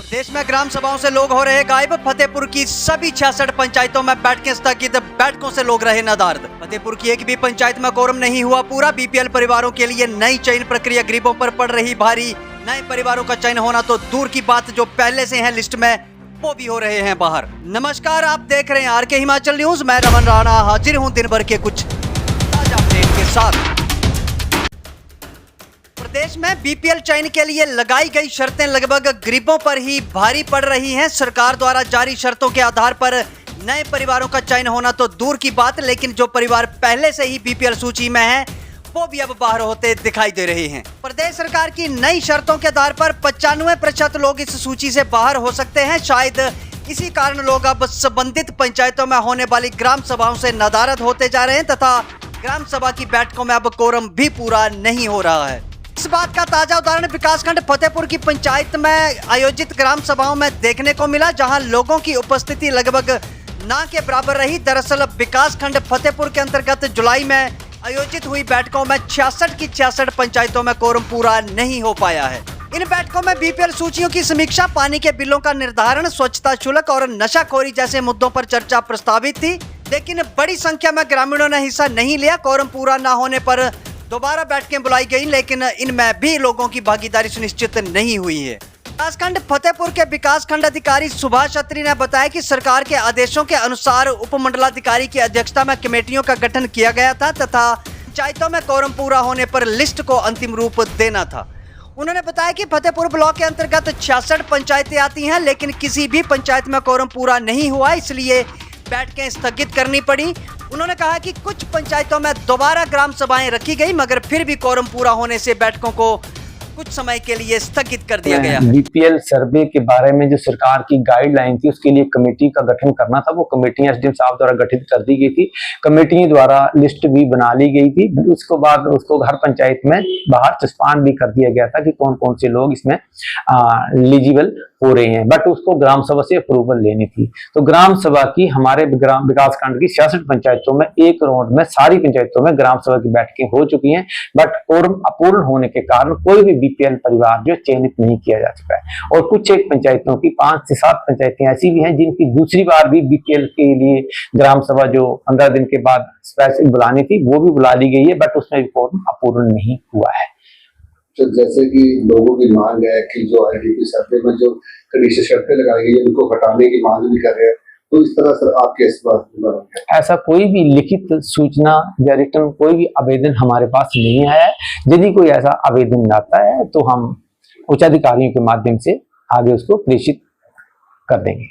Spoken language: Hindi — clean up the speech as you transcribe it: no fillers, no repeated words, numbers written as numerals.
देश में ग्राम सभाओं से लोग हो रहे गायब। फतेहपुर की सभी 66 पंचायतों में बैठकें स्थगित, बैठकों से लोग रहे नादार्द। फतेहपुर की एक भी पंचायत में कोरम नहीं हुआ पूरा। बीपीएल परिवारों के लिए नई चयन प्रक्रिया गरीबों पर पड़ रही भारी। नए परिवारों का चयन होना तो दूर की बात, जो पहले से हैं लिस्ट में वो भी हो रहे हैं बाहर। नमस्कार, आप देख रहे हैं आरके हिमाचल न्यूज। मैं रमन राणा हाजिर हूँ दिन भर के कुछ ताजा अपडेट के साथ। प्रदेश में बीपीएल चयन के लिए लगाई गई शर्तें लगभग गरीबों पर ही भारी पड़ रही हैं। सरकार द्वारा जारी शर्तों के आधार पर नए परिवारों का चयन होना तो दूर की बात, लेकिन जो परिवार पहले से ही बीपीएल सूची में हैं वो भी अब बाहर होते दिखाई दे रहे हैं। प्रदेश सरकार की नई शर्तों के आधार पर 95% लोग इस सूची से बाहर हो सकते हैं। शायद इसी कारण लोग अब संबंधित पंचायतों में होने वाली ग्राम सभाओं से नादारद होते जा रहे हैं तथा ग्राम सभा की बैठकों में अब कोरम भी पूरा नहीं हो रहा है। इस बात का ताजा उदाहरण विकासखंड फतेहपुर की पंचायत में आयोजित ग्राम सभाओं में देखने को मिला, जहां लोगों की उपस्थिति लगभग ना के बराबर रही। दरअसल विकासखंड फतेहपुर के अंतर्गत जुलाई में आयोजित हुई बैठकों में 66 की 66 पंचायतों में कोरम पूरा नहीं हो पाया है। इन बैठकों में बीपीएल सूचियों की समीक्षा, पानी के बिलों का निर्धारण, स्वच्छता शुल्क और नशाखोरी जैसे मुद्दों पर चर्चा प्रस्तावित थी, लेकिन बड़ी संख्या में ग्रामीणों ने हिस्सा नहीं लिया। कोरम पूरा न होने पर दोबारा बैठकें बुलाई गई, लेकिन इनमें भी लोगों की भागीदारी सुनिश्चित नहीं हुई है। विकासखंड फतेहपुर के विकासखंड अधिकारी सुभाष छत्री ने बताया कि सरकार के आदेशों के अनुसार उपमंडलाधिकारी की अध्यक्षता में कमेटियों का गठन किया गया था तथा पंचायतों में कोरम पूरा होने पर लिस्ट को अंतिम रूप देना था। उन्होंने बताया कि फतेहपुर ब्लॉक के अंतर्गत 66 पंचायतें आती हैं, लेकिन किसी भी पंचायत में कोरम पूरा नहीं हुआ, इसलिए बैठकें स्थगित करनी पड़ी। उन्होंने कहा कि कुछ पंचायतों में दोबारा ग्राम सभाएं रखी गई, मगर फिर भी कोरम पूरा होने से बैठकों को कुछ समय के लिए स्थगित कर दिया गया। बीपीएल सर्वे के बारे में जो सरकार की गाइडलाइन थी, उसके लिए कमेटी का गठन करना था। वो कमेटियां एसडीएम साहब द्वारा गठित कर दी गई थी। कमेटी द्वारा लिस्ट भी बना ली गई थी। उसके बाद उसको हर पंचायत में बाहर चस्पान भी कर दिया गया था कि कौन कौन से लोग इसमें एलिजिबल हो रहे हैं, बट उसको ग्राम सभा से अप्रूवल लेनी थी। तो ग्राम सभा की हमारे ग्राम विकास खंड की 66 पंचायतों में एक राउंड में सारी पंचायतों में ग्राम सभा की बैठकें हो चुकी हैं, बट कोरम अपूर्ण होने के कारण कोई भी बीपीएल परिवार जो चयनित नहीं किया जा चुका है। और कुछ एक पंचायतों की 5 से 7 पंचायतें ऐसी भी हैं जिनकी दूसरी बार भी बीपीएल के लिए ग्राम सभा जो 15 दिन के बाद स्पेशल बुलानी थी वो भी बुला ली गई है, बट उसमें भी कोरम अपूर्ण नहीं हुआ है। तो जैसे कि लोगों की मांग है कि जो आईडीपी सर्वे में जो कंडीशन शर्तें लगाई गई है उनको हटाने की मांग भी कर रहे हैं, तो इस तरह सर आपके इस बात ऐसा कोई भी लिखित सूचना या रिटर्न कोई भी आवेदन हमारे पास नहीं आया है। यदि कोई ऐसा आवेदन आता है तो हम उच्च अधिकारियों के माध्यम से आगे उसको प्रेषित कर देंगे।